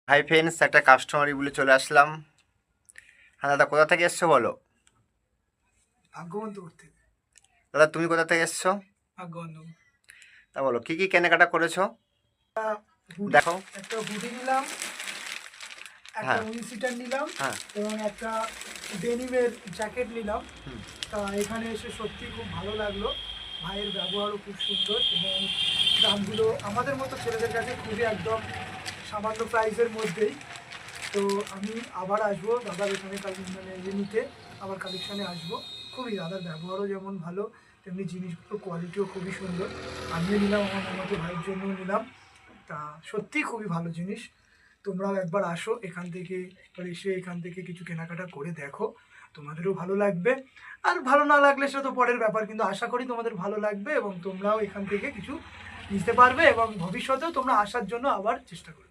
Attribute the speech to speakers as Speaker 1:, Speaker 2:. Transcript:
Speaker 1: Hi friends, একটা customer বলে চলে আসলাম। হ্যাঁ দাদা, কোথা থেকে এসছো বলো?
Speaker 2: ভাগ্যবন্তপুর থেকে।
Speaker 1: দাদা তুমি কোথা থেকে এসছো?
Speaker 2: ভাগ্যবন্তপুর।
Speaker 1: তা বলো কি কি কেনাকাটা করেছো?
Speaker 2: হুডি,
Speaker 1: দেখো।
Speaker 2: একটা হুডি নিলাম, একটা
Speaker 1: হ্যাঁ।
Speaker 2: উইন্ডশিটার নিলাম
Speaker 1: হ্যাঁ।
Speaker 2: এবং একটা ডেনিমের জ্যাকেট নিলাম।
Speaker 1: হুম।
Speaker 2: তা এখানে এসে সত্যি খুব ভালো লাগলো। ভাইয়ের ব্যবহারও খুব সুন্দর এবং দামগুলো আমাদের মতো ছেলেদের কাছে খুবই একদম সামান্য প্রাইসের মধ্যেই। তো আমি আবার আসবো দাদার এখানে মানে নিতে, আবার কালেকশানে আসবো। খুবই দাদার ব্যবহারও যেমন ভালো, তেমনি জিনিসগুলোর কোয়ালিটিও খুবই সুন্দর। আমিও নিলাম, আমার মামাতো ভাইয়ের জন্যও নিলাম। তা সত্যিই খুবই ভালো জিনিস। তোমরাও একবার আসো, এখান থেকে একবার এসে এখান থেকে কিছু কেনাকাটা করে দেখো, তোমাদেরও ভালো লাগবে। আর ভালো না লাগলে সে তো পরের ব্যাপার, কিন্তু আশা করি তোমাদের ভালো লাগবে এবং তোমরাও এখান থেকে কিছু নিতে পারবে এবং ভবিষ্যতেও তোমরা আসার জন্য আবার চেষ্টা করবে।